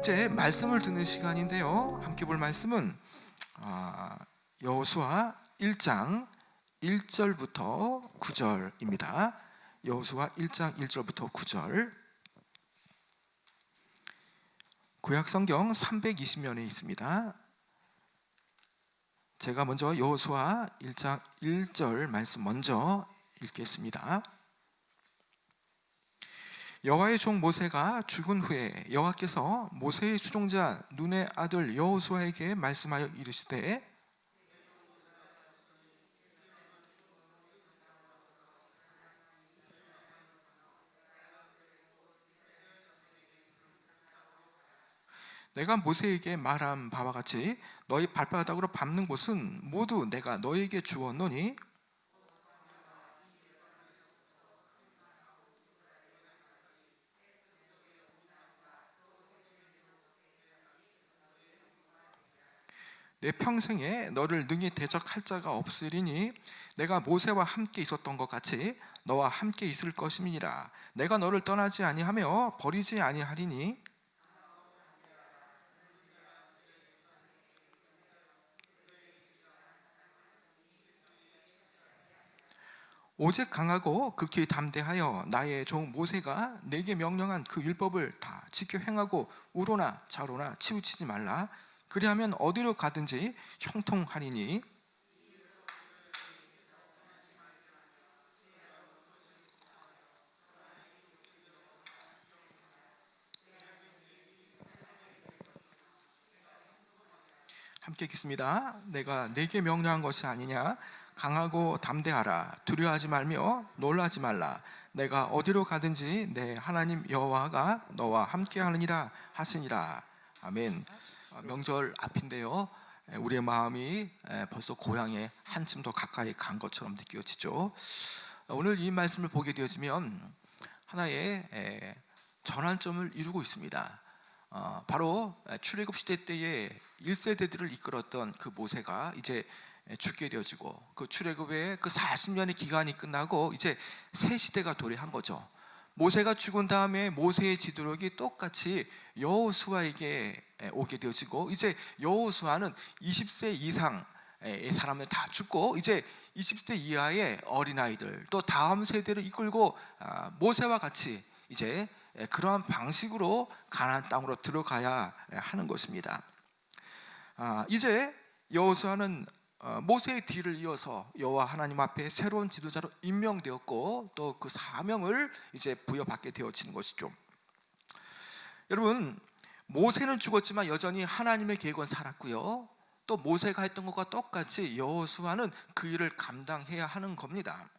이제 말씀을 듣는 시간인데요. 함께 볼 말씀은 여호수아 1장 1절부터 9절입니다. 여호수아 1장 1절부터 9절. 구약 성경 320면에 있습니다. 제가 먼저 여호수아 1장 1절 말씀 먼저 읽겠습니다. 여호와의 종 모세가 죽은 후에 여호와께서 모세의 수종자 눈의 아들 여호수아에게 말씀하여 이르시되 내가 모세에게 말한 바와 같이 너희 발바닥으로 밟는 곳은 모두 내가 너희에게 주었노니 내 평생에 너를 능히 대적할 자가 없으리니 내가 모세와 함께 있었던 것 같이 너와 함께 있을 것임이니라. 내가 너를 떠나지 아니하며 버리지 아니하리니 오직 강하고 극히 담대하여 나의 종 모세가 내게 명령한 그 율법을 다 지켜 행하고 우로나 좌로나 치우치지 말라. 그리하면 어디로 가든지 형통하리니 함께 읽겠습니다. 내가 내게 명령한 것이 아니냐. 강하고 담대하라. 두려워하지 말며 놀라지 말라. 내가 어디로 가든지 내 하나님 여호와가 너와 함께하느니라 하시니라. 아멘. 명절 앞인데요, 우리의 마음이 벌써 고향에 한층 더 가까이 간 것처럼 느껴지죠. 오늘 이 말씀을 보게 되어지면 하나의 전환점을 이루고 있습니다. 바로 출애굽 시대 때에 1세대들을 이끌었던 그 모세가 이제 죽게 되어지고 그 출애굽의 그 40년의 기간이 끝나고 이제 새 시대가 도래한 거죠. 모세가 죽은 다음에 모세의 지도력이 똑같이 여호수아에게 오게 되어지고 이제 여호수아는 20세 이상의 사람들 다 죽고 이제 20세 이하의 어린아이들 또 다음 세대를 이끌고 모세와 같이 이제 그러한 방식으로 가나안 땅으로 들어가야 하는 것입니다. 이제 여호수아는 모세의 뒤를 이어서 여호와 하나님 앞에 새로운 지도자로 임명되었고 또 그 사명을 이제 부여받게 되어지는 것이죠. 여러분, 모세는 죽었지만 여전히 하나님의 계획은 살았고요. 또 모세가 했던 것과 똑같이 여호수아는 그 일을 감당해야 하는 겁니다.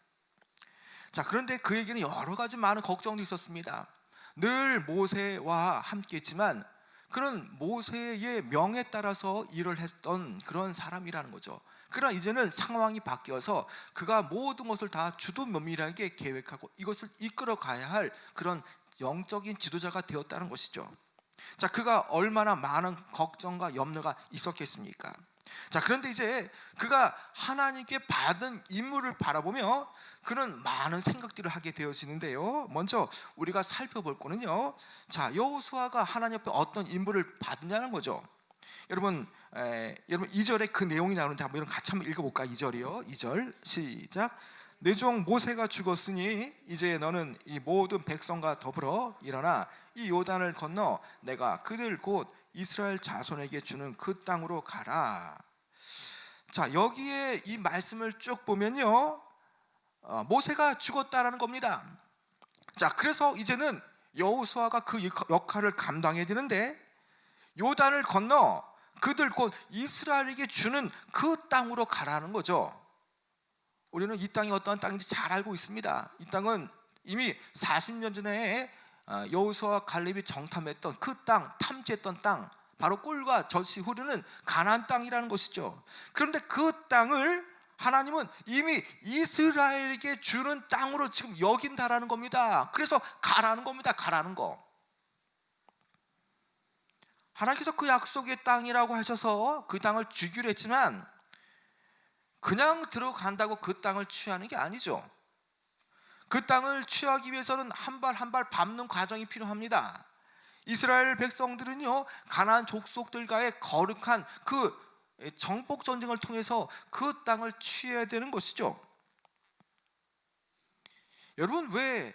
자, 그런데 그에게는 여러 가지 많은 걱정도 있었습니다. 늘 모세와 함께 했지만 그는 모세의 명에 따라서 일을 했던 그런 사람이라는 거죠. 그러나 이제는 상황이 바뀌어서 그가 모든 것을 다 주도 면밀하게 계획하고 이것을 이끌어 가야 할 그런 영적인 지도자가 되었다는 것이죠. 자, 그가 얼마나 많은 걱정과 염려가 있었겠습니까? 자, 그런데 이제 그가 하나님께 받은 임무를 바라보며 그는 많은 생각들을 하게 되어지는데요. 먼저 우리가 살펴볼 거는요, 자, 여호수아가 하나님 앞에 어떤 임무를 받느냐는 거죠. 여러분 2절에 그 내용이 나오는데 한번 같이 한번 읽어볼까? 2절이요. 2절 시작. 내 종 모세가 죽었으니 이제 너는 이 모든 백성과 더불어 일어나 이 요단을 건너 내가 그들 곧 이스라엘 자손에게 주는 그 땅으로 가라. 자, 여기에 이 말씀을 쭉 보면요, 모세가 죽었다라는 겁니다. 자, 그래서 이제는 여호수아가 그 역할을 감당해야 되는데 요단을 건너 그들 곧 이스라엘에게 주는 그 땅으로 가라는 거죠. 우리는 이 땅이 어떠한 땅인지 잘 알고 있습니다. 이 땅은 이미 40년 전에 여호수아와 갈렙이 정탐했던 그 땅, 탐지했던 땅, 바로 꿀과 젖이 흐르는 가나안 땅이라는 것이죠. 그런데 그 땅을 하나님은 이미 이스라엘에게 주는 땅으로 지금 여긴다라는 겁니다. 그래서 가라는 겁니다. 가라는 거. 하나님께서 그 약속의 땅이라고 하셔서 그 땅을 주기로 했지만 그냥 들어간다고 그 땅을 취하는 게 아니죠. 그 땅을 취하기 위해서는 한 발 한 발 밟는 과정이 필요합니다. 이스라엘 백성들은요, 가나안 족속들과의 거룩한 그 정복 전쟁을 통해서 그 땅을 취해야 되는 것이죠. 여러분, 왜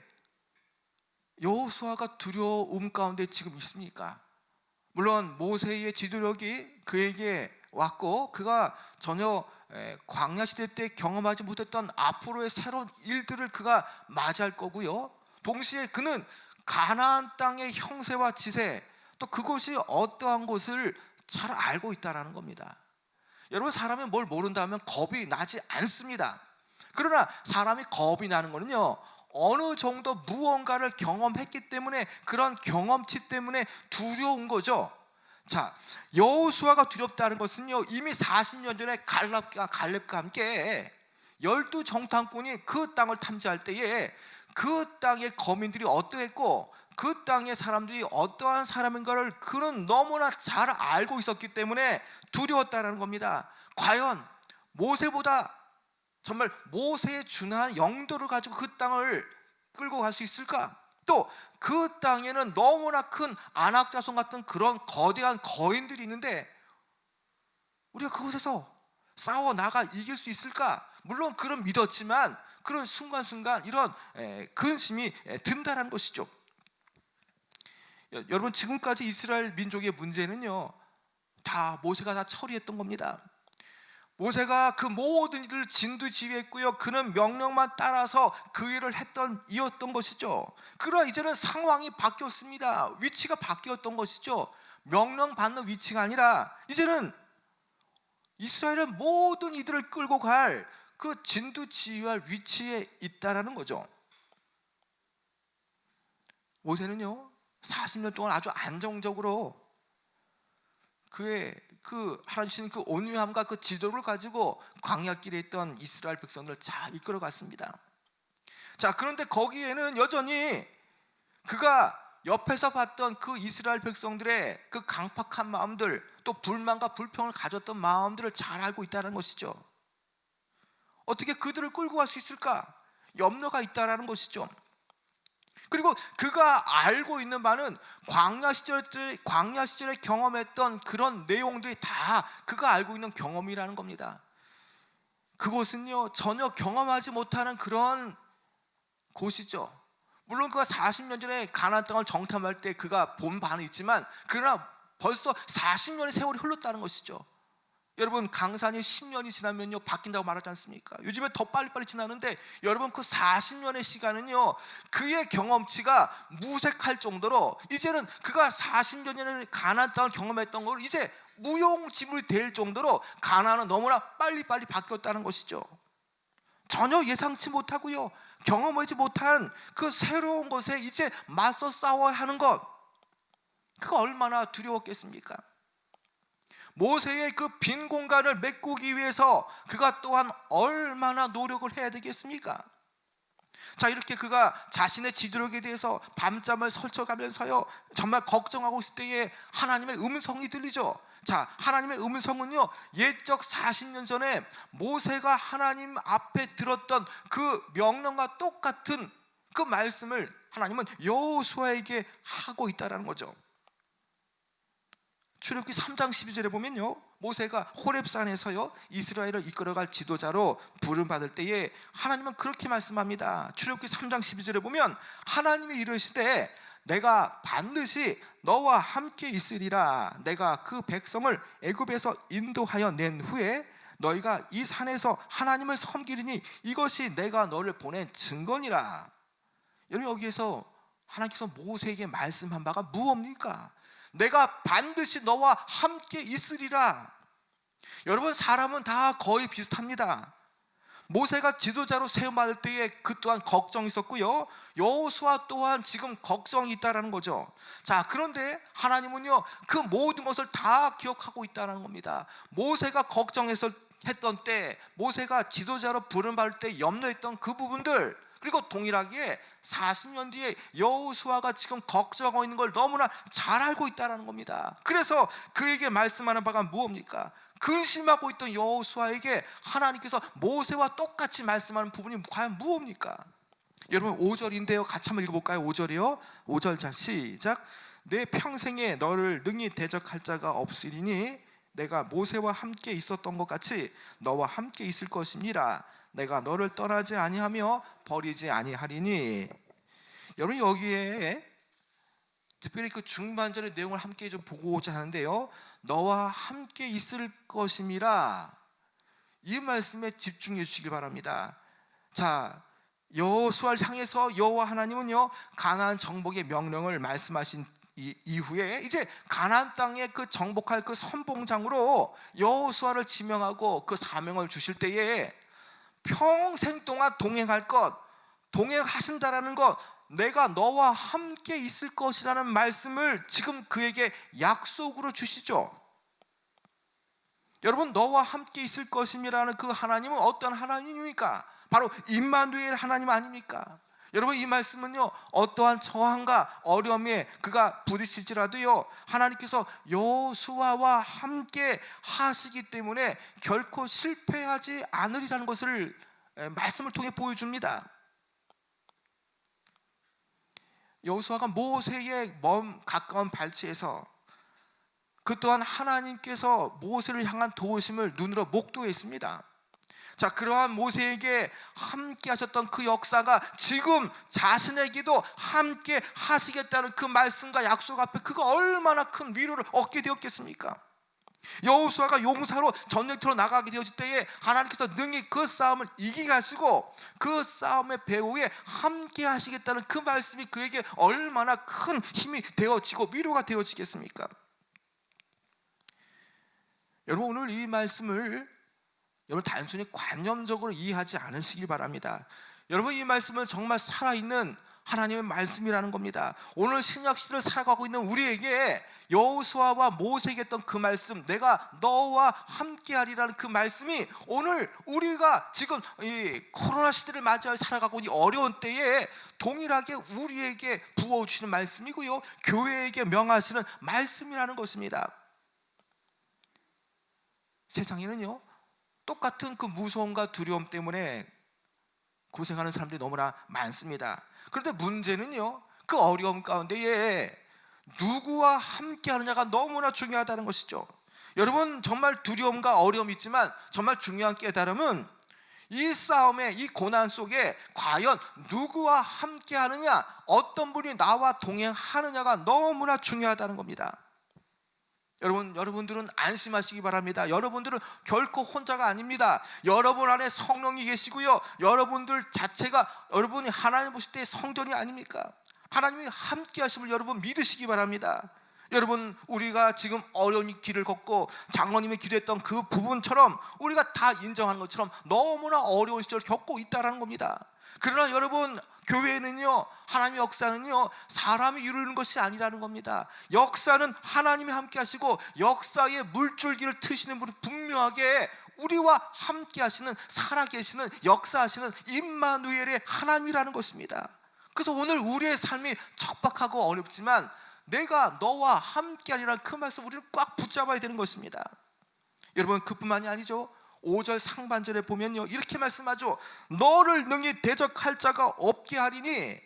여호수아가 두려움 가운데 지금 있습니까? 물론 모세의 지도력이 그에게 왔고, 그가 전혀 광야 시대 때 경험하지 못했던 앞으로의 새로운 일들을 그가 맞이할 거고요. 동시에 그는 가나안 땅의 형세와 지세, 또 그곳이 어떠한 곳을 잘 알고 있다는 겁니다. 여러분, 사람이 뭘 모른다면 겁이 나지 않습니다. 그러나 사람이 겁이 나는 거는요, 어느 정도 무언가를 경험했기 때문에, 그런 경험치 때문에 두려운 거죠. 자, 여호수아가 두렵다는 것은요, 이미 40년 전에 갈렙과 함께 12정탐꾼이 그 땅을 탐지할 때에 그 땅의 거민들이 어떠했고 그 땅의 사람들이 어떠한 사람인가를 그는 너무나 잘 알고 있었기 때문에 두려웠다는 겁니다. 과연 모세보다 정말 모세에 준한 영도를 가지고 그 땅을 끌고 갈 수 있을까? 또 그 땅에는 너무나 큰 안악자손 같은 그런 거대한 거인들이 있는데 우리가 그곳에서 싸워 나가 이길 수 있을까? 물론 그런 믿었지만 그런 순간순간 이런 근심이 든다는 것이죠. 여러분, 지금까지 이스라엘 민족의 문제는요, 다 모세가 다 처리했던 겁니다. 모세가 그 모든 일을 진두지휘했고요, 그는 명령만 따라서 그 일을 이었던 것이죠. 그러나 이제는 상황이 바뀌었습니다. 위치가 바뀌었던 것이죠. 명령받는 위치가 아니라 이제는 이스라엘은 모든 이들을 끌고 갈 그 진두지휘할 위치에 있다라는 거죠. 모세는요, 40년 동안 아주 안정적으로 그의 그 하나님 주신 그 온유함과 그 지도를 가지고 광야길에 있던 이스라엘 백성들을 잘 이끌어 갔습니다. 자, 그런데 거기에는 여전히 그가 옆에서 봤던 그 이스라엘 백성들의 그 강팍한 마음들, 또 불만과 불평을 가졌던 마음들을 잘 알고 있다는 것이죠. 어떻게 그들을 끌고 갈 수 있을까? 염려가 있다는 것이죠. 그리고 그가 알고 있는 바는 광야 시절에 경험했던 그런 내용들이 다 그가 알고 있는 경험이라는 겁니다. 그곳은요, 전혀 경험하지 못하는 그런 곳이죠. 물론 그가 40년 전에 가나안 땅을 정탐할 때 그가 본 바는 있지만, 그러나 벌써 40년의 세월이 흘렀다는 것이죠. 여러분, 강산이 10년이 지나면요 바뀐다고 말하지 않습니까? 요즘에 더 빨리빨리 지나는데, 여러분, 그 40년의 시간은요 그의 경험치가 무색할 정도로, 이제는 그가 40년 전에 가나안 땅을 경험했던 걸 이제 무용지물이 될 정도로 가나안은 너무나 빨리빨리 바뀌었다는 것이죠. 전혀 예상치 못하고요, 경험하지 못한 그 새로운 것에 이제 맞서 싸워야 하는 것, 그가 얼마나 두려웠겠습니까? 모세의 그 빈 공간을 메꾸기 위해서 그가 또한 얼마나 노력을 해야 되겠습니까? 자, 이렇게 그가 자신의 지도력에 대해서 밤잠을 설쳐가면서요 정말 걱정하고 있을 때에 하나님의 음성이 들리죠. 자, 하나님의 음성은요, 옛적 40년 전에 모세가 하나님 앞에 들었던 그 명령과 똑같은 그 말씀을 하나님은 여호수아에게 하고 있다는 거죠. 출애굽기 3장 12절에 보면요, 모세가 호렙산에서요 이스라엘을 이끌어갈 지도자로 부름받을 때에 하나님은 그렇게 말씀합니다. 출애굽기 3장 12절에 보면 하나님이 이르시되 내가 반드시 너와 함께 있으리라. 내가 그 백성을 애굽에서 인도하여 낸 후에 너희가 이 산에서 하나님을 섬기리니 이것이 내가 너를 보낸 증거니라. 여러분, 여기에서 하나님께서 모세에게 말씀한 바가 무엇입니까? 내가 반드시 너와 함께 있으리라. 여러분, 사람은 다 거의 비슷합니다. 모세가 지도자로 세움받을 때에 그 또한 걱정이 있었고요, 여호수아 또한 지금 걱정이 있다는 거죠. 자, 그런데 하나님은요 그 모든 것을 다 기억하고 있다는 겁니다. 모세가 걱정했던 때, 모세가 지도자로 부름받을 때 염려했던 그 부분들, 그리고 동일하게 40년 뒤에 여호수아가 지금 걱정하고 있는 걸 너무나 잘 알고 있다는 겁니다. 그래서 그에게 말씀하는 바가 무엇입니까? 근심하고 있던 여호수아에게 하나님께서 모세와 똑같이 말씀하는 부분이 과연 무엇입니까? 여러분, 5절인데요 같이 한번 읽어볼까요? 5절이요. 5절, 자 시작. 내 평생에 너를 능히 대적할 자가 없으리니 내가 모세와 함께 있었던 것 같이 너와 함께 있을 것입니다. 내가 너를 떠나지 아니하며 버리지 아니하리니. 여러분, 여기에 특별히 그 중반절의 내용을 함께 좀 보고자 하는데요, 너와 함께 있을 것임이라, 이 말씀에 집중해 주시길 바랍니다. 자, 여호수아를 향해서 여호와 하나님은요, 가나안 정복의 명령을 말씀하신 이후에 이제 가나안 땅에 그 정복할 그 선봉장으로 여호수아를 지명하고 그 사명을 주실 때에 평생 동안 동행할 것, 동행하신다라는 것, 내가 너와 함께 있을 것이라는 말씀을 지금 그에게 약속으로 주시죠. 여러분, 너와 함께 있을 것임이라는 그 하나님은 어떤 하나님입니까? 바로 임마누엘 하나님 아닙니까? 여러분, 이 말씀은요, 어떠한 저항과 어려움에 그가 부딪힐지라도요, 하나님께서 여호수아와 함께 하시기 때문에 결코 실패하지 않으리라는 것을 말씀을 통해 보여줍니다. 여호수아가 모세의 먼 가까운 발치에서 그 또한 하나님께서 모세를 향한 도우심을 눈으로 목도했습니다. 자, 그러한 모세에게 함께 하셨던 그 역사가 지금 자신에게도 함께 하시겠다는 그 말씀과 약속 앞에 그가 얼마나 큰 위로를 얻게 되었겠습니까? 여호수아가 용사로 전쟁터로 나가게 되었을 때에 하나님께서 능히 그 싸움을 이기게 하시고 그 싸움의 배후에 함께 하시겠다는 그 말씀이 그에게 얼마나 큰 힘이 되어지고 위로가 되어지겠습니까? 여러분, 오늘 이 말씀을 여러분 단순히 관념적으로 이해하지 않으시길 바랍니다. 여러분, 이 말씀은 정말 살아있는 하나님의 말씀이라는 겁니다. 오늘 신약 시대를 살아가고 있는 우리에게 여호수아와 모세에게 했던 그 말씀, 내가 너와 함께하리라는 그 말씀이 오늘 우리가 지금 이 코로나 시대를 맞이하여 살아가고 있는 어려운 때에 동일하게 우리에게 부어주시는 말씀이고요, 교회에게 명하시는 말씀이라는 것입니다. 세상에는요, 똑같은 그 무서움과 두려움 때문에 고생하는 사람들이 너무나 많습니다. 그런데 문제는요, 그 어려움 가운데에 누구와 함께 하느냐가 너무나 중요하다는 것이죠. 여러분, 정말 두려움과 어려움이 있지만 정말 중요한 깨달음은 이 싸움에, 이 고난 속에 과연 누구와 함께 하느냐, 어떤 분이 나와 동행하느냐가 너무나 중요하다는 겁니다. 여러분들은 안심하시기 바랍니다. 여러분들은 결코 혼자가 아닙니다. 여러분 안에 성령이 계시고요, 여러분들 자체가 여러분이 하나님 보실 때 성전이 아닙니까? 하나님이 함께 하심을 여러분 믿으시기 바랍니다. 여러분, 우리가 지금 어려운 길을 걷고 장로님이 기도했던 그 부분처럼 우리가 다 인정하는 것처럼 너무나 어려운 시절을 겪고 있다는 겁니다. 그러나 여러분, 교회는요, 하나님의 역사는요, 사람이 이루는 것이 아니라는 겁니다. 역사는 하나님이 함께 하시고 역사의 물줄기를 트시는 분은 분명하게 우리와 함께 하시는, 살아계시는, 역사하시는 임마누엘의 하나님이라는 것입니다. 그래서 오늘 우리의 삶이 척박하고 어렵지만 내가 너와 함께 하리라는 그 말씀 우리는 꽉 붙잡아야 되는 것입니다. 여러분, 그뿐만이 아니죠. 5절 상반절에 보면요, 이렇게 말씀하죠. 너를 능히 대적할 자가 없게 하리니.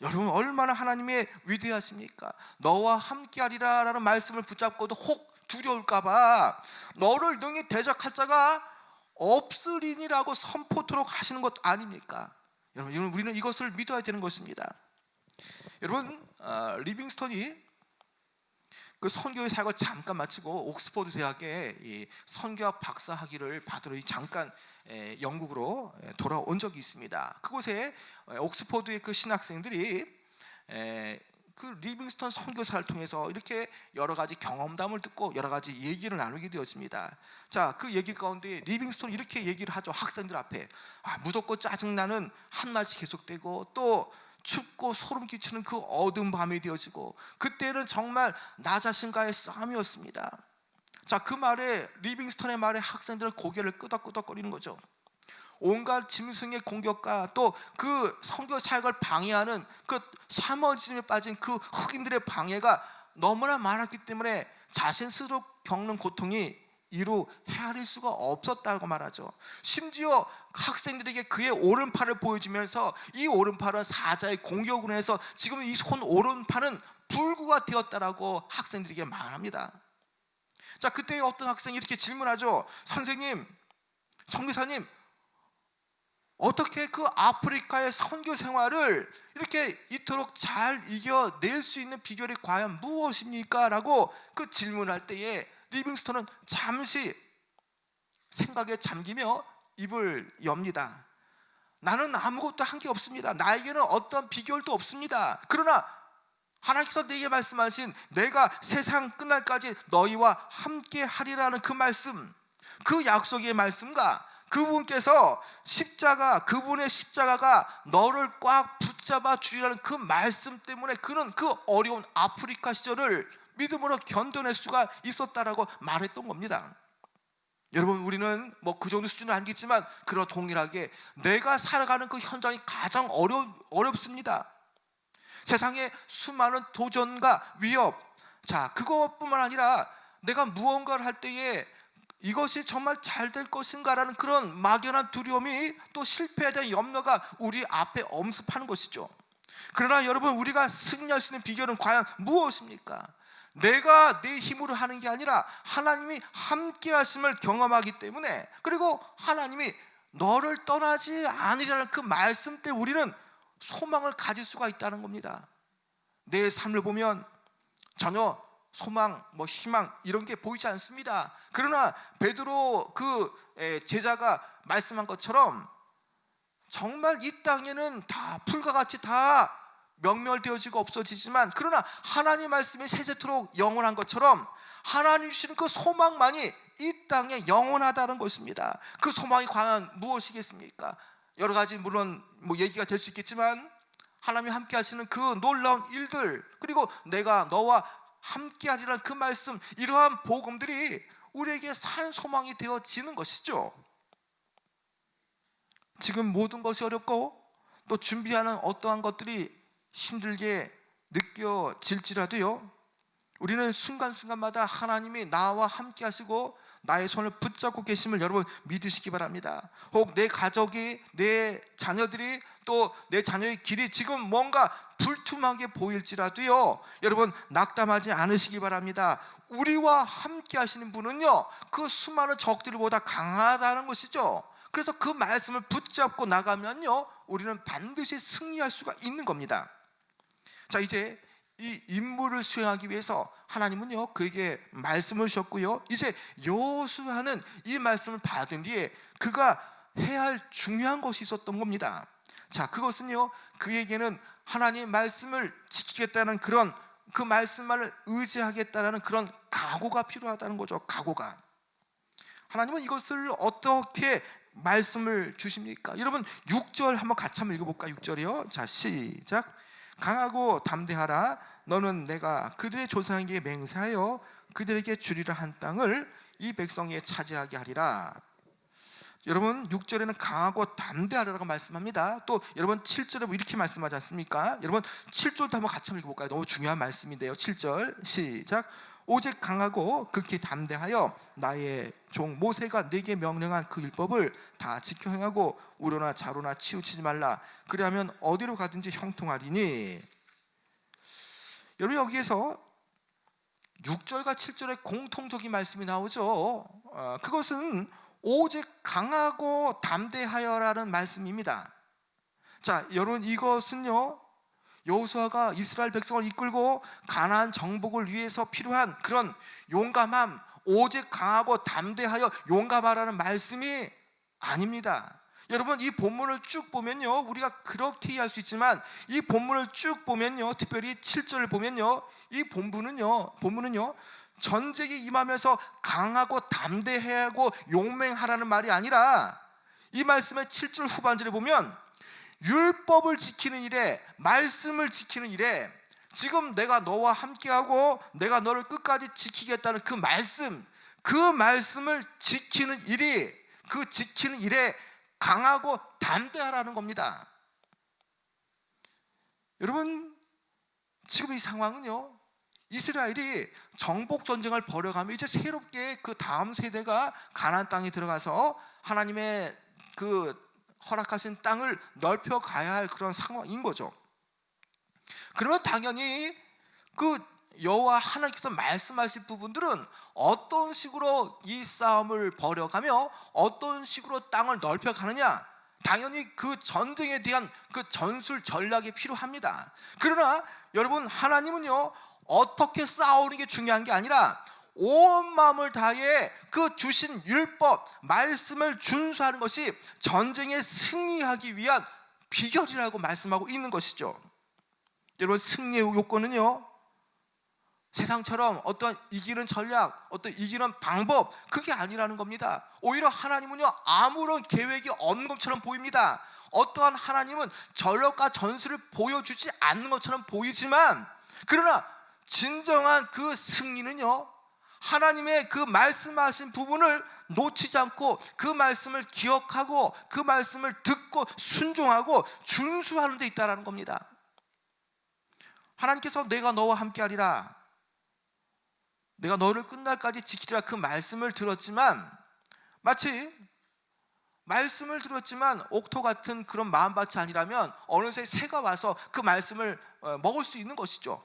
여러분, 얼마나 하나님의 위대하십니까? 너와 함께 하리라 라는 말씀을 붙잡고도 혹 두려울까봐 너를 능히 대적할 자가 없으리니라고 선포토록 하시는 것 아닙니까? 여러분, 우리는 이것을 믿어야 되는 것입니다. 여러분, 리빙스턴이 그 선교의 사역을 잠깐 마치고 옥스퍼드 대학에 이 선교학 박사 학위를 받으러 잠깐 영국으로 돌아온 적이 있습니다. 그곳에 옥스퍼드의 그 신학생들이 그 리빙스턴 선교사를 통해서 이렇게 여러 가지 경험담을 듣고 여러 가지 얘기를 나누게 되어집니다. 자, 그 얘기 가운데 리빙스턴이 이렇게 얘기를 하죠. 학생들 앞에 무섭고 짜증나는 한낮이 계속되고 또 춥고 소름 끼치는 그 어두운 밤이 되어지고, 그때는 정말 나 자신과의 싸움이었습니다. 자, 그 말에, 리빙스턴의 말에 학생들은 고개를 끄덕끄덕거리는 거죠. 온갖 짐승의 공격과 또 그 선교 사역을 방해하는 그 샤머니즘에 빠진 그 흑인들의 방해가 너무나 많았기 때문에 자신 스스로 겪는 고통이 이루 헤아릴 수가 없었다고 말하죠. 심지어 학생들에게 그의 오른팔을 보여주면서 이 오른팔은 사자의 공격으로 해서 지금 이 손 오른팔은 불구가 되었다라고 학생들에게 말합니다. 자, 그때 어떤 학생이 이렇게 질문하죠. 선생님, 선교사님, 어떻게 그 아프리카의 선교 생활을 이렇게 이토록 잘 이겨낼 수 있는 비결이 과연 무엇입니까? 라고 그 질문할 때에 리빙스톤은 잠시 생각에 잠기며 입을 엽니다. 나는 아무것도 한 게 없습니다. 나에게는 어떤 비결도 없습니다. 그러나 하나님께서 내게 말씀하신 내가 세상 끝날까지 너희와 함께 하리라는 그 말씀, 그 약속의 말씀과 그분께서 그분의 십자가가 너를 꽉 붙잡아 주리라는 그 말씀 때문에 그는 그 어려운 아프리카 시절을 믿음으로 견뎌낼 수가 있었다라고 말했던 겁니다. 여러분, 우리는 뭐 그 정도 수준은 아니겠지만 그런 동일하게 내가 살아가는 그 현장이 가장 어렵습니다. 세상에 수많은 도전과 위협, 자, 그것뿐만 아니라 내가 무언가를 할 때에 이것이 정말 잘 될 것인가라는 그런 막연한 두려움이 또 실패에 대한 염려가 우리 앞에 엄습하는 것이죠. 그러나 여러분, 우리가 승리할 수 있는 비결은 과연 무엇입니까? 내가 내 힘으로 하는 게 아니라 하나님이 함께 하심을 경험하기 때문에, 그리고 하나님이 너를 떠나지 않으리라는 그 말씀 때문에 우리는 소망을 가질 수가 있다는 겁니다. 내 삶을 보면 전혀 소망, 희망 이런 게 보이지 않습니다. 그러나 베드로 그 제자가 말씀한 것처럼 정말 이 땅에는 다 풀과 같이 다 명멸되어지고 없어지지만, 그러나 하나님 말씀이 세세토록 영원한 것처럼 하나님 주시는 그 소망만이 이 땅에 영원하다는 것입니다. 그 소망이 과연 무엇이겠습니까? 여러 가지 물론 얘기가 될 수 있겠지만 하나님이 함께 하시는 그 놀라운 일들, 그리고 내가 너와 함께 하리라는 그 말씀, 이러한 복음들이 우리에게 산 소망이 되어지는 것이죠. 지금 모든 것이 어렵고 또 준비하는 어떠한 것들이 힘들게 느껴질지라도요, 우리는 순간순간마다 하나님이 나와 함께 하시고 나의 손을 붙잡고 계심을 여러분 믿으시기 바랍니다. 혹 내 가족이, 내 자녀들이, 또 내 자녀의 길이 지금 뭔가 불투명하게 보일지라도요, 여러분 낙담하지 않으시기 바랍니다. 우리와 함께 하시는 분은요, 그 수많은 적들보다 강하다는 것이죠. 그래서 그 말씀을 붙잡고 나가면요, 우리는 반드시 승리할 수가 있는 겁니다. 자, 이제 이 임무를 수행하기 위해서 하나님은요 그에게 말씀을 주셨고요, 이제 여호수아는 이 말씀을 받은 뒤에 그가 해야 할 중요한 것이 있었던 겁니다. 자, 그것은요, 그에게는 하나님의 말씀을 지키겠다는 그런, 그 말씀만을 의지하겠다는 그런 각오가 필요하다는 거죠. 각오가. 하나님은 이것을 어떻게 말씀을 주십니까? 여러분 6절 한번 같이 한번 읽어볼까요? 6절이요. 자, 시작. 강하고 담대하라. 너는 내가 그들의 조상에게 맹세하여 그들에게 주리라 한 땅을 이 백성에 차지하게 하리라. 여러분 6절에는 강하고 담대하라고 말씀합니다. 또 여러분 7절에 이렇게 말씀하지 않습니까? 여러분 7절도 한번 같이 한번 읽어볼까요? 너무 중요한 말씀인데요. 7절 시작. 오직 강하고 극히 담대하여 나의 종 모세가 네게 명령한 그 율법을 다 지켜 행하고 우로나 좌로나 치우치지 말라. 그리하면 어디로 가든지 형통하리니. 여러분 여기에서 6절과 7절에 공통적인 말씀이 나오죠. 그것은 오직 강하고 담대하여라는 말씀입니다. 자, 여러분 이것은요, 여호수아가 이스라엘 백성을 이끌고 가나안 정복을 위해서 필요한 그런 용감함, 오직 강하고 담대하여 용감하라는 말씀이 아닙니다. 여러분 이 본문을 쭉 보면요, 우리가 그렇게 이해할 수 있지만 이 본문을 쭉 보면요, 특별히 7절을 보면요, 이 본문은요 전쟁이 임하면서 강하고 담대해야 하고 용맹하라는 말이 아니라, 이 말씀의 7절 후반절에 보면 율법을 지키는 일에, 말씀을 지키는 일에, 지금 내가 너와 함께하고 내가 너를 끝까지 지키겠다는 그 말씀을 지키는 일이, 그 지키는 일에 강하고 담대하라는 겁니다. 여러분 지금 이 상황은요, 이스라엘이 정복 전쟁을 벌여가며 이제 새롭게 그 다음 세대가 가나안 땅에 들어가서 하나님의 그 허락하신 땅을 넓혀 가야 할 그런 상황인 거죠. 그러면 당연히 그 여호와 하나님께서 말씀하신 부분들은 어떤 식으로 이 싸움을 벌여가며 어떤 식으로 땅을 넓혀가느냐, 당연히 그 전쟁에 대한 그 전술 전략이 필요합니다. 그러나 여러분, 하나님은요 어떻게 싸우는 게 중요한 게 아니라 온 마음을 다해 그 주신 율법 말씀을 준수하는 것이 전쟁에 승리하기 위한 비결이라고 말씀하고 있는 것이죠. 여러분, 승리의 요건은요 세상처럼 어떤 이기는 전략, 어떤 이기는 방법, 그게 아니라는 겁니다. 오히려 하나님은요 아무런 계획이 없는 것처럼 보입니다. 어떠한 하나님은 전력과 전술을 보여주지 않는 것처럼 보이지만, 그러나 진정한 그 승리는요 하나님의 그 말씀하신 부분을 놓치지 않고 그 말씀을 기억하고 그 말씀을 듣고 순종하고 준수하는 데 있다는 겁니다. 하나님께서 내가 너와 함께하리라, 내가 너를 끝날까지 지키리라, 그 말씀을 들었지만, 마치 말씀을 들었지만 옥토 같은 그런 마음밭이 아니라면 어느새 새가 와서 그 말씀을 먹을 수 있는 것이죠.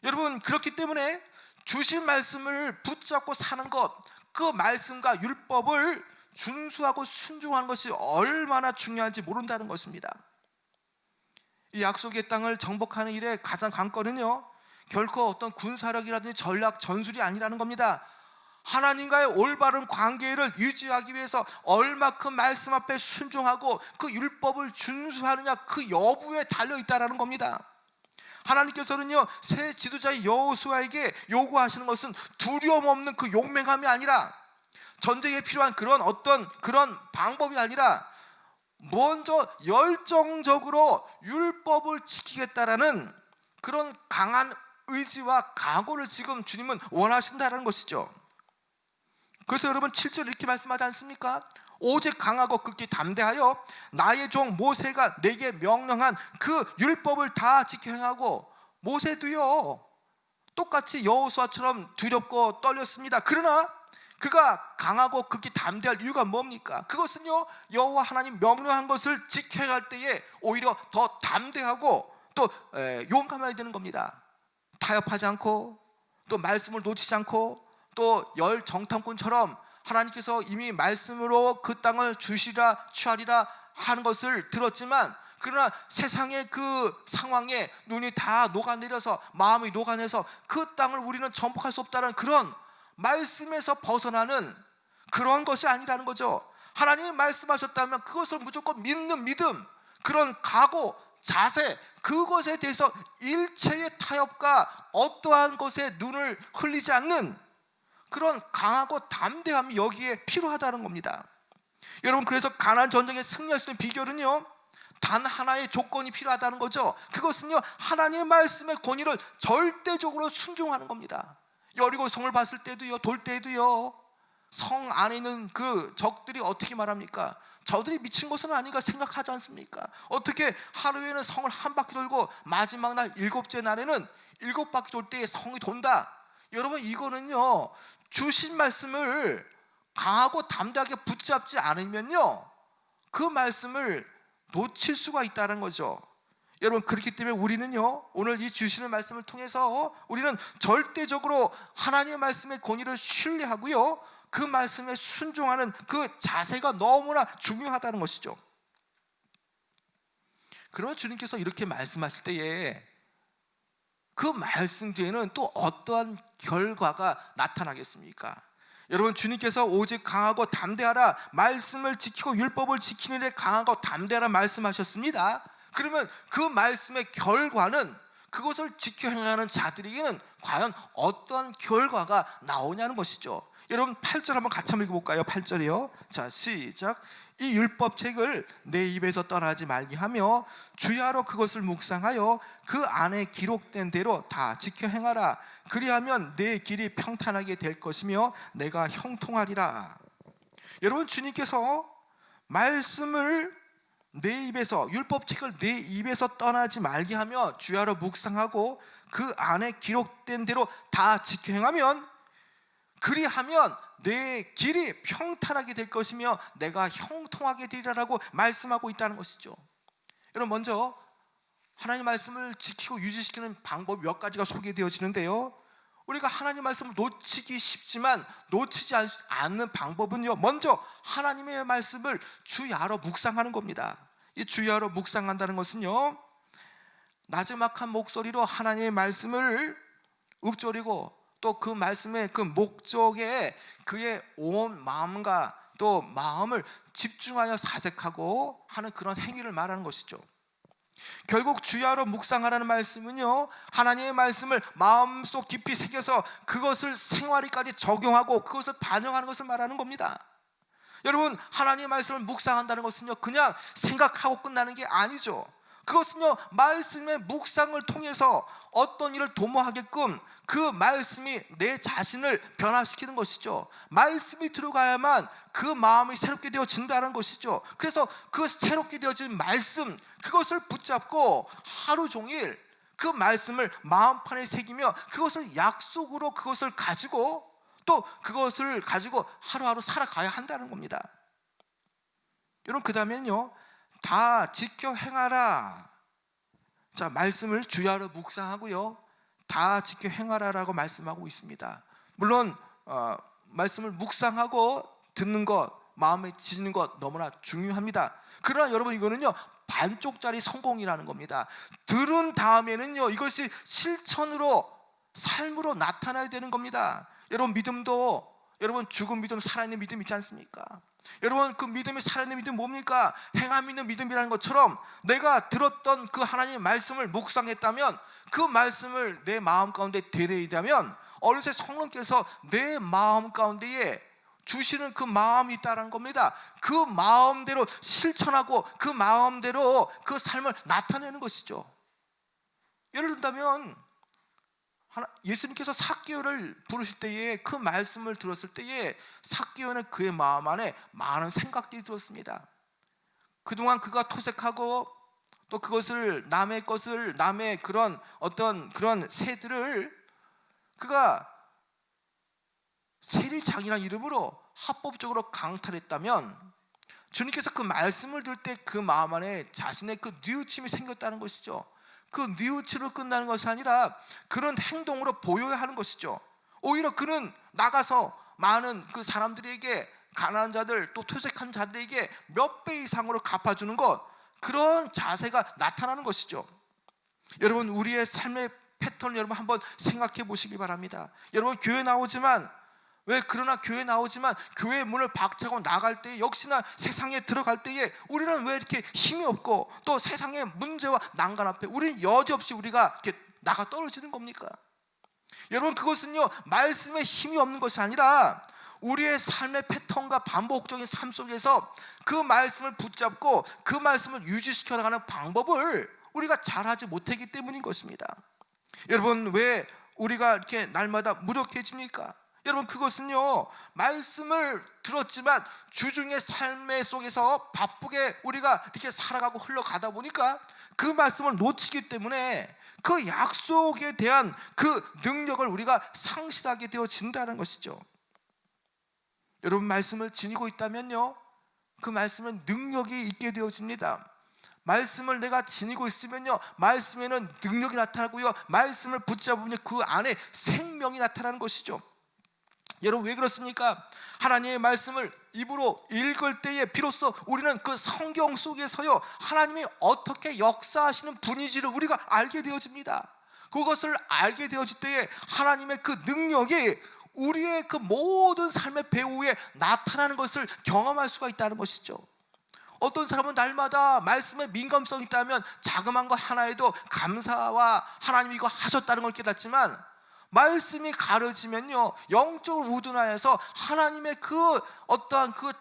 여러분, 그렇기 때문에 주신 말씀을 붙잡고 사는 것, 그 말씀과 율법을 준수하고 순종하는 것이 얼마나 중요한지 모른다는 것입니다. 이 약속의 땅을 정복하는 일에 가장 관건은요 결코 어떤 군사력이라든지 전략 전술이 아니라는 겁니다. 하나님과의 올바른 관계를 유지하기 위해서 얼마큼 말씀 앞에 순종하고 그 율법을 준수하느냐, 그 여부에 달려있다는 겁니다. 하나님께서는요 새 지도자의 여호수아에게 요구하시는 것은 두려움 없는 그 용맹함이 아니라, 전쟁에 필요한 그런 방법이 아니라, 먼저 열정적으로 율법을 지키겠다라는 그런 강한 의지와 각오를 지금 주님은 원하신다는 것이죠. 그래서 여러분 7절 이렇게 말씀하지 않습니까? 오직 강하고 극히 담대하여 나의 종 모세가 내게 명령한 그 율법을 다 지켜 행하고. 모세도요 똑같이 여호수아처럼 두렵고 떨렸습니다. 그러나 그가 강하고 극히 담대할 이유가 뭡니까? 그것은요 여호와 하나님 명령한 것을 지켜 행할 때에 오히려 더 담대하고 또 용감해야 되는 겁니다. 타협하지 않고, 또 말씀을 놓치지 않고, 또 열 정탐꾼처럼 하나님께서 이미 말씀으로 그 땅을 주시라 취하리라 하는 것을 들었지만, 그러나 세상의 그 상황에 눈이 다 녹아내려서, 마음이 녹아내서 그 땅을 우리는 정복할 수 없다는 그런 말씀에서 벗어나는 그런 것이 아니라는 거죠. 하나님이 말씀하셨다면 그것을 무조건 믿는 믿음, 그런 각오, 자세, 그것에 대해서 일체의 타협과 어떠한 것에 눈을 흘리지 않는 그런 강하고 담대함이 여기에 필요하다는 겁니다. 여러분, 그래서 가나안 전쟁에 승리할 수 있는 비결은요 단 하나의 조건이 필요하다는 거죠. 그것은요 하나님의 말씀의 권위를 절대적으로 순종하는 겁니다. 여리고 성을 봤을 때도요, 돌 때도요, 성 안에 있는 그 적들이 어떻게 말합니까? 저들이 미친 것은 아닌가 생각하지 않습니까? 어떻게 하루에는 성을 한 바퀴 돌고 마지막 날 7째 날에는 7바퀴 돌 때에 성이 돈다. 여러분, 이거는요 주신 말씀을 강하고 담대하게 붙잡지 않으면요 그 말씀을 놓칠 수가 있다는 거죠. 여러분, 그렇기 때문에 우리는요 오늘 이 주시는 말씀을 통해서 우리는 절대적으로 하나님의 말씀의 권위를 신뢰하고요 그 말씀에 순종하는 그 자세가 너무나 중요하다는 것이죠. 그러나 주님께서 이렇게 말씀하실 때에 그 말씀 뒤에는 또 어떠한 결과가 나타나겠습니까? 여러분, 주님께서 오직 강하고 담대하라, 말씀을 지키고 율법을 지키는 데 강하고 담대하라 말씀하셨습니다. 그러면 그 말씀의 결과는, 그것을 지켜 행하는 자들에게는 과연 어떤 결과가 나오냐는 것이죠. 여러분, 8절 한번 같이 한번 읽어볼까요? 8절이요. 자, 시작. 이 율법책을 내 입에서 떠나지 말게 하며 주야로 그것을 묵상하여 그 안에 기록된 대로 다 지켜 행하라. 그리하면 내 길이 평탄하게 될 것이며 내가 형통하리라. 여러분, 주님께서 말씀을 내 입에서, 율법책을 내 입에서 떠나지 말게 하며 주야로 묵상하고 그 안에 기록된 대로 다 지켜 행하면, 그리하면 내 길이 평탄하게 될 것이며 내가 형통하게 되리라고 말씀하고 있다는 것이죠. 여러분, 먼저 하나님 말씀을 지키고 유지시키는 방법 몇 가지가 소개되어지는데요, 우리가 하나님 말씀을 놓치기 쉽지만 놓치지 않는 방법은요, 먼저 하나님의 말씀을 주야로 묵상하는 겁니다. 이 주야로 묵상한다는 것은요, 나지막한 목소리로 하나님의 말씀을 읊조리고 또 그 말씀의 그 목적에 그의 온 마음과 또 마음을 집중하여 사색하고 하는 그런 행위를 말하는 것이죠. 결국 주야로 묵상하라는 말씀은요, 하나님의 말씀을 마음속 깊이 새겨서 그것을 생활에까지 적용하고 그것을 반영하는 것을 말하는 겁니다. 여러분, 하나님의 말씀을 묵상한다는 것은요, 그냥 생각하고 끝나는 게 아니죠. 그것은요, 말씀의 묵상을 통해서 어떤 일을 도모하게끔 그 말씀이 내 자신을 변화시키는 것이죠. 말씀이 들어가야만 그 마음이 새롭게 되어진다는 것이죠. 그래서 그 새롭게 되어진 말씀, 그것을 붙잡고 하루 종일 그 말씀을 마음판에 새기며 그것을 약속으로 그것을 가지고 또 그것을 가지고 하루하루 살아가야 한다는 겁니다. 여러분, 그 다음에는요, 다 지켜 행하라. 자, 말씀을 주야로 묵상하고요, 다 지켜 행하라라고 말씀하고 있습니다. 물론 말씀을 묵상하고 듣는 것, 마음에 지는 것 너무나 중요합니다. 그러나 여러분, 이거는요, 반쪽짜리 성공이라는 겁니다. 들은 다음에는요, 이것이 실천으로, 삶으로 나타나야 되는 겁니다. 여러분, 믿음도, 여러분, 죽은 믿음, 살아있는 믿음 있지 않습니까? 여러분, 그 믿음이 살아있는 믿음 뭡니까? 행함 있는 믿음이라는 것처럼 내가 들었던 그 하나님의 말씀을 묵상했다면, 그 말씀을 내 마음 가운데 되뇌이다면 어느새 성령께서 내 마음 가운데에 주시는 그 마음이 있다는 겁니다. 그 마음대로 실천하고 그 마음대로 그 삶을 나타내는 것이죠. 예를 든다면 예수님께서 삭개오를 부르실 때에, 그 말씀을 들었을 때에 삭개오는 그의 마음 안에 많은 생각들이 들었습니다. 그동안 그가 토색하고 또 그것을, 남의 것을, 남의 그런 어떤 그런 새들을 그가 세리장이라는 이름으로 합법적으로 강탈했다면, 주님께서 그 말씀을 들을 때 그 마음 안에 자신의 그 뉘우침이 생겼다는 것이죠. 그 뉘우침으로 끝나는 것이 아니라 그런 행동으로 보여야 하는 것이죠. 오히려 그는 나가서 많은 그 사람들에게, 가난한 자들 또 토색한 자들에게 몇 배 이상으로 갚아주는 것, 그런 자세가 나타나는 것이죠. 여러분, 우리의 삶의 패턴을 여러분 한번 생각해 보시기 바랍니다. 여러분, 교회 나오지만, 그러나 교회 나오지만 교회 문을 박차고 나갈 때, 역시나 세상에 들어갈 때에 우리는 왜 이렇게 힘이 없고 또 세상의 문제와 난간 앞에 우리는 여지없이 우리가 이렇게 나가 떨어지는 겁니까? 여러분, 그것은요, 말씀에 힘이 없는 것이 아니라 우리의 삶의 패턴과 반복적인 삶 속에서 그 말씀을 붙잡고 그 말씀을 유지시켜 나가는 방법을 우리가 잘하지 못하기 때문인 것입니다. 여러분, 왜 우리가 이렇게 날마다 무력해집니까? 여러분, 그것은요, 말씀을 들었지만 주중의 삶의 속에서 바쁘게 우리가 이렇게 살아가고 흘러가다 보니까 그 말씀을 놓치기 때문에 그 약속에 대한 그 능력을 우리가 상실하게 되어진다는 것이죠. 여러분, 말씀을 지니고 있다면요, 그 말씀은 능력이 있게 되어집니다. 말씀을 내가 지니고 있으면요, 말씀에는 능력이 나타나고요, 말씀을 붙잡으면 그 안에 생명이 나타나는 것이죠. 여러분, 왜 그렇습니까? 하나님의 말씀을 입으로 읽을 때에 비로소 우리는 그 성경 속에서요, 하나님이 어떻게 역사하시는 분인지를 우리가 알게 되어집니다. 그것을 알게 되어질 때에 하나님의 그 능력이 우리의 그 모든 삶의 배후에 나타나는 것을 경험할 수가 있다는 것이죠. 어떤 사람은 날마다 말씀에 민감성이 있다면 자그마한 것 하나에도 감사와 하나님이 이거 하셨다는 걸 깨닫지만, 말씀이 가려지면요, 영적으로 우둔하여서 하나님의 그 어떠한 그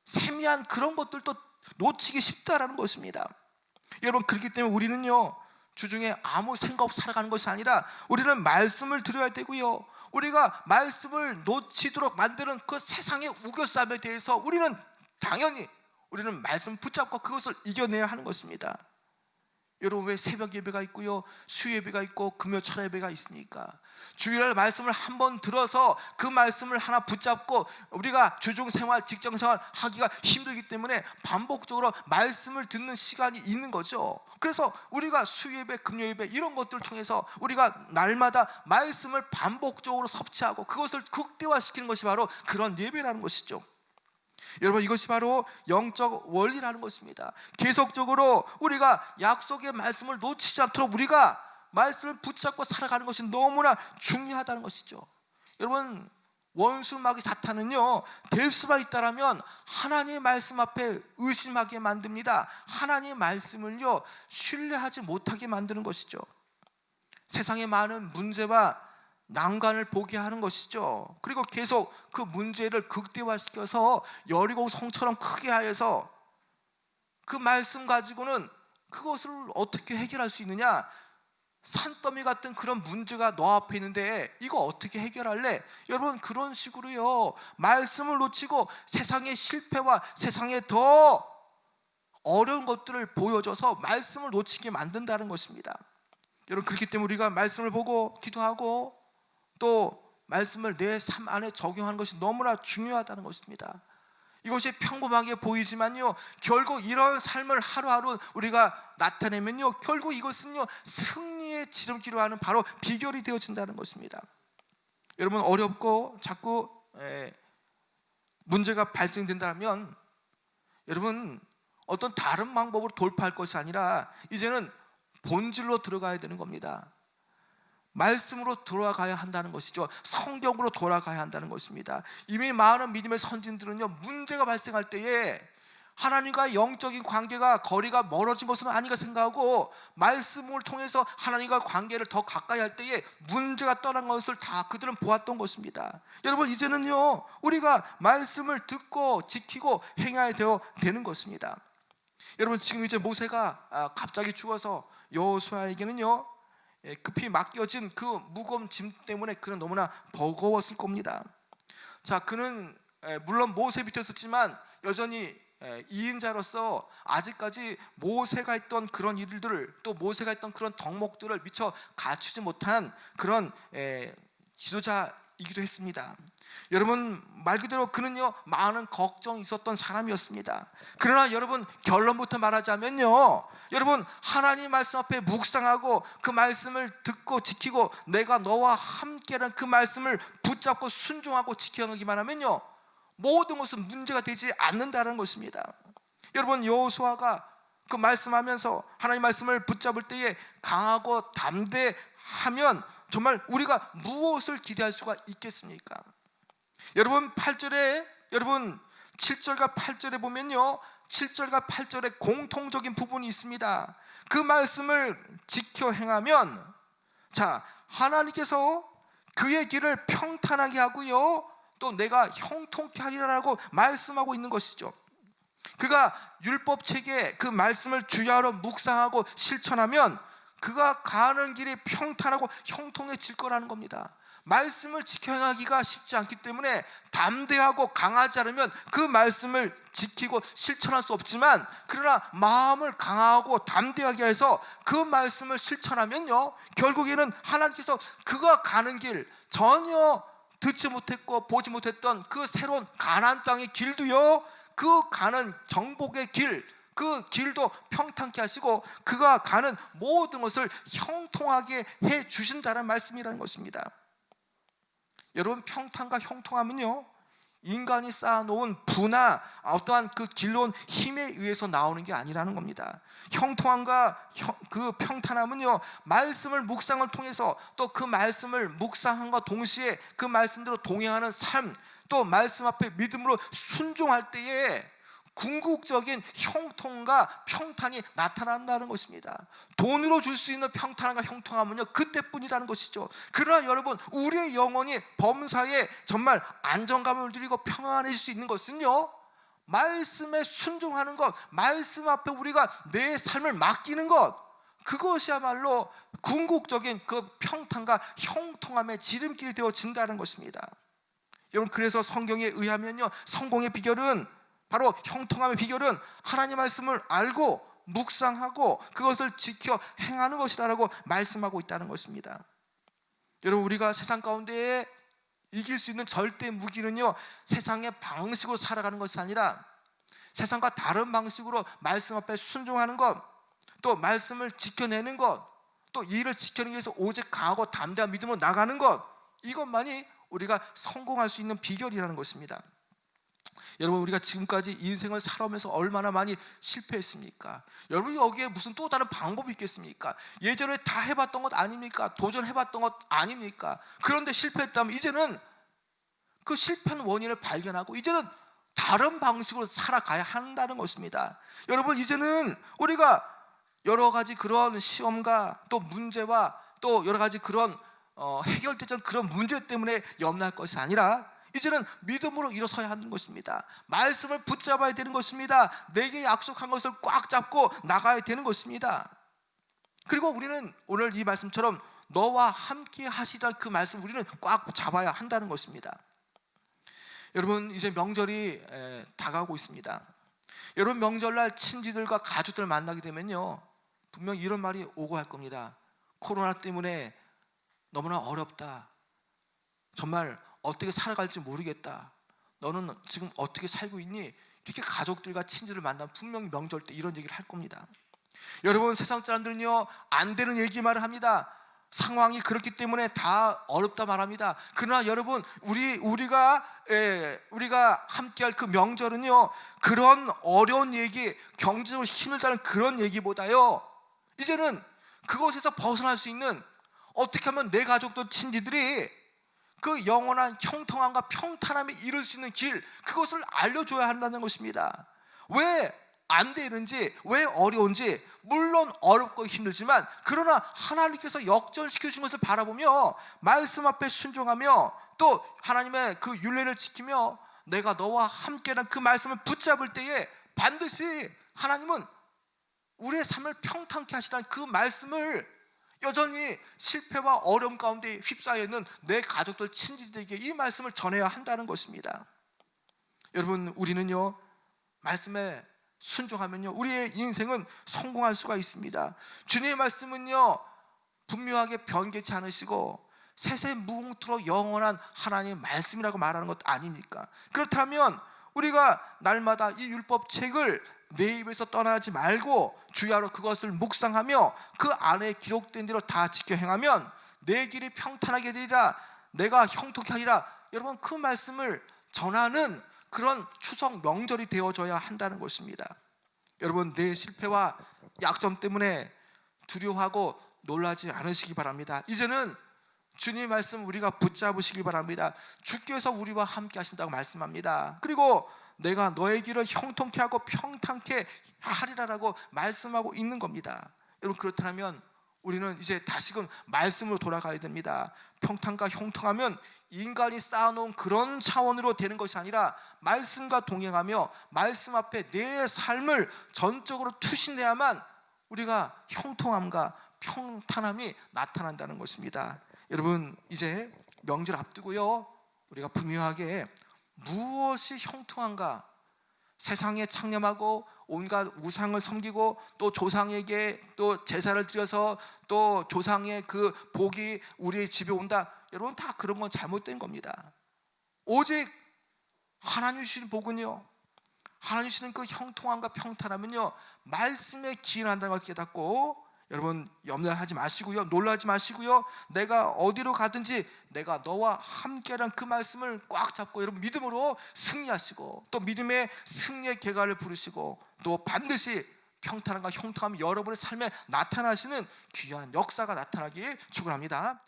세미한 그런 것들도 놓치기 쉽다라는 것입니다. 여러분, 그렇기 때문에 우리는요, 주중에 아무 생각 없이 살아가는 것이 아니라 우리는 말씀을 들어야 되고요, 우리가 말씀을 놓치도록 만드는 그 세상의 우겨쌈에 대해서 우리는 당연히 우리는 말씀 붙잡고 그것을 이겨내야 하는 것입니다. 여러분, 왜 새벽 예배가 있고요, 수요 예배가 있고 금요철 예배가 있습니까? 주일날 말씀을 한번 들어서 그 말씀을 하나 붙잡고 우리가 주중생활, 직장생활 하기가 힘들기 때문에 반복적으로 말씀을 듣는 시간이 있는 거죠. 그래서 우리가 수요 예배, 금요 예배 이런 것들을 통해서 우리가 날마다 말씀을 반복적으로 섭취하고 그것을 극대화시키는 것이 바로 그런 예배라는 것이죠. 여러분, 이것이 바로 영적 원리라는 것입니다. 계속적으로 우리가 약속의 말씀을 놓치지 않도록 우리가 말씀을 붙잡고 살아가는 것이 너무나 중요하다는 것이죠. 여러분, 원수 마귀 사탄은요, 될 수만 있다라면 하나님의 말씀 앞에 의심하게 만듭니다. 하나님의 말씀을요, 신뢰하지 못하게 만드는 것이죠. 세상의 많은 문제와 난관을 보게 하는 것이죠. 그리고 계속 그 문제를 극대화시켜서 여리고 성처럼 크게 하여서 그 말씀 가지고는 그것을 어떻게 해결할 수 있느냐, 산더미 같은 그런 문제가 너 앞에 있는데 이거 어떻게 해결할래? 여러분, 그런 식으로요, 말씀을 놓치고 세상의 실패와 세상의 더 어려운 것들을 보여줘서 말씀을 놓치게 만든다는 것입니다. 여러분, 그렇기 때문에 우리가 말씀을 보고 기도하고 또 말씀을 내 삶 안에 적용하는 것이 너무나 중요하다는 것입니다. 이것이 평범하게 보이지만요, 결국 이런 삶을 하루하루 우리가 나타내면요, 결국 이것은요, 승리의 지름길로 하는 바로 비결이 되어진다는 것입니다. 여러분, 어렵고 자꾸 문제가 발생된다면 여러분, 어떤 다른 방법으로 돌파할 것이 아니라 이제는 본질로 들어가야 되는 겁니다. 말씀으로 돌아가야 한다는 것이죠. 성경으로 돌아가야 한다는 것입니다. 이미 많은 믿음의 선진들은요, 문제가 발생할 때에 하나님과 영적인 관계가 거리가 멀어진 것은 아닌가 생각하고 말씀을 통해서 하나님과 관계를 더 가까이 할 때에 문제가 떠난 것을 다 그들은 보았던 것입니다. 여러분, 이제는요, 우리가 말씀을 듣고 지키고 행해야 되는 것입니다. 여러분, 지금 이제 모세가 갑자기 죽어서 여호수아에게는요, 급히 맡겨진 그 무거운 짐 때문에 그는 너무나 버거웠을 겁니다. 자, 그는 물론 모세 밑에 있었지만 여전히 2인자로서 아직까지 모세가 했던 그런 일들을, 또 모세가 했던 그런 덕목들을 미처 갖추지 못한 그런 지도자이기도 했습니다. 여러분, 말 그대로 그는요, 많은 걱정이 있었던 사람이었습니다. 그러나 여러분, 결론부터 말하자면요, 여러분, 하나님 말씀 앞에 묵상하고 그 말씀을 듣고 지키고 내가 너와 함께라는 그 말씀을 붙잡고 순종하고 지켜가기만 하면요, 모든 것은 문제가 되지 않는다는 것입니다. 여러분, 여호수아가 그 말씀하면서 하나님 말씀을 붙잡을 때에 강하고 담대하면 정말 우리가 무엇을 기대할 수가 있겠습니까? 여러분, 8절에 여러분 7절과 8절에 보면요, 7절과 8절에 공통적인 부분이 있습니다. 그 말씀을 지켜 행하면, 자, 하나님께서 그의 길을 평탄하게 하고요, 또 내가 형통케 하리라고 말씀하고 있는 것이죠. 그가 율법책에 그 말씀을 주야로 묵상하고 실천하면 그가 가는 길이 평탄하고 형통해질 거라는 겁니다. 말씀을 지켜 행하기가 쉽지 않기 때문에 담대하고 강하지 않으면 그 말씀을 지키고 실천할 수 없지만, 그러나 마음을 강하고 담대하게 해서 그 말씀을 실천하면요, 결국에는 하나님께서 그가 가는 길, 전혀 듣지 못했고 보지 못했던 그 새로운 가나안 땅의 길도요, 그 가는 정복의 길, 그 길도 평탄케 하시고 그가 가는 모든 것을 형통하게 해 주신다는 말씀이라는 것입니다. 여러분, 평탄과 형통함은요, 인간이 쌓아놓은 부나 어떠한 그 길러온 힘에 의해서 나오는 게 아니라는 겁니다. 형통함과 그 평탄함은요, 말씀을 묵상을 통해서 또 그 말씀을 묵상함과 동시에 그 말씀대로 동행하는 삶, 또 말씀 앞에 믿음으로 순종할 때에 궁극적인 형통과 평탄이 나타난다는 것입니다. 돈으로 줄 수 있는 평탄과 형통함은요, 그때뿐이라는 것이죠. 그러나 여러분, 우리의 영혼이 범사에 정말 안정감을 누리고 평안해질 수 있는 것은요, 말씀에 순종하는 것, 말씀 앞에 우리가 내 삶을 맡기는 것, 그것이야말로 궁극적인 그 평탄과 형통함의 지름길이 되어진다는 것입니다. 여러분, 그래서 성경에 의하면요, 성공의 비결은, 바로 형통함의 비결은 하나님 말씀을 알고 묵상하고 그것을 지켜 행하는 것이라고 말씀하고 있다는 것입니다. 여러분, 우리가 세상 가운데에 이길 수 있는 절대 무기는요, 세상의 방식으로 살아가는 것이 아니라 세상과 다른 방식으로 말씀 앞에 순종하는 것, 또 말씀을 지켜내는 것, 또 이 일을 지켜내기 위해서 오직 강하고 담대한 믿음으로 나가는 것, 이것만이 우리가 성공할 수 있는 비결이라는 것입니다. 여러분, 우리가 지금까지 인생을 살아오면서 얼마나 많이 실패했습니까? 여러분, 여기에 무슨 또 다른 방법이 있겠습니까? 예전에 다 해봤던 것 아닙니까? 도전해봤던 것 아닙니까? 그런데 실패했다면 이제는 그 실패한 원인을 발견하고 이제는 다른 방식으로 살아가야 한다는 것입니다. 여러분, 이제는 우리가 여러 가지 그런 시험과 또 문제와 또 여러 가지 그런 해결되지 않은 그런 문제 때문에 염려할 것이 아니라 이제는 믿음으로 일어서야 하는 것입니다. 말씀을 붙잡아야 되는 것입니다. 내게 약속한 것을 꽉 잡고 나가야 되는 것입니다. 그리고 우리는 오늘 이 말씀처럼 너와 함께 하시라, 그 말씀 우리는 꽉 잡아야 한다는 것입니다. 여러분, 이제 명절이 다가오고 있습니다. 여러분, 명절날 친지들과 가족들 만나게 되면요, 분명 이런 말이 오고 할 겁니다. 코로나 때문에 너무나 어렵다. 정말 어떻게 살아갈지 모르겠다. 너는 지금 어떻게 살고 있니? 이렇게 가족들과 친지를 만나면 분명히 명절 때 이런 얘기를 할 겁니다. 여러분, 세상 사람들은요, 안 되는 얘기만을 합니다. 상황이 그렇기 때문에 다 어렵다 말합니다. 그러나 여러분, 우리가 함께할 그 명절은요, 그런 어려운 얘기, 경제적으로 힘들다는 그런 얘기보다요, 이제는 그것에서 벗어날 수 있는, 어떻게 하면 내 가족들, 친지들이 그 영원한 형통함과 평탄함에 이룰 수 있는 길, 그것을 알려줘야 한다는 것입니다. 왜 안 되는지, 왜 어려운지, 물론 어렵고 힘들지만 그러나 하나님께서 역전시켜 주신 것을 바라보며 말씀 앞에 순종하며 또 하나님의 그 율례를 지키며 내가 너와 함께라는 그 말씀을 붙잡을 때에 반드시 하나님은 우리의 삶을 평탄케 하시라는 그 말씀을 여전히 실패와 어려움 가운데 휩싸여 있는 내 가족들, 친지들에게 이 말씀을 전해야 한다는 것입니다. 여러분, 우리는요, 말씀에 순종하면요, 우리의 인생은 성공할 수가 있습니다. 주님의 말씀은요, 분명하게 변개치 않으시고 세세무궁토록 영원한 하나님의 말씀이라고 말하는 것 아닙니까? 그렇다면 우리가 날마다 이 율법책을 내 입에서 떠나지 말고 주야로 그것을 묵상하며 그 안에 기록된 대로 다 지켜 행하면 내 길이 평탄하게 되리라, 내가 형통케 하리라. 여러분, 그 말씀을 전하는 그런 추석 명절이 되어져야 한다는 것입니다. 여러분, 내 실패와 약점 때문에 두려워하고 놀라지 않으시기 바랍니다. 이제는 주님의 말씀 우리가 붙잡으시기 바랍니다. 주께서 우리와 함께 하신다고 말씀합니다. 그리고 내가 너의 길을 형통케 하고 평탄케 하리라라고 말씀하고 있는 겁니다. 여러분, 그렇다면 우리는 이제 다시금 말씀으로 돌아가야 됩니다. 평탄과 형통하면 인간이 쌓아놓은 그런 차원으로 되는 것이 아니라 말씀과 동행하며 말씀 앞에 내 삶을 전적으로 투신해야만 우리가 형통함과 평탄함이 나타난다는 것입니다. 여러분, 이제 명절 앞두고요, 우리가 분명하게 무엇이 형통한가, 세상에 창념하고 온갖 우상을 섬기고 또 조상에게 또 제사를 드려서 또 조상의 그 복이 우리의 집에 온다, 여러분, 다 그런 건 잘못된 겁니다. 오직 하나님 주시는 복은요, 하나님 주시는 그 형통함과 평탄함은요, 말씀에 기인한다는 것을 깨닫고 여러분, 염려하지 마시고요, 놀라지 마시고요, 내가 어디로 가든지 내가 너와 함께라는 그 말씀을 꽉 잡고 여러분 믿음으로 승리하시고 또 믿음의 승리의 계가를 부르시고 또 반드시 평탄함과 형통함이 여러분의 삶에 나타나시는 귀한 역사가 나타나길 축원합니다.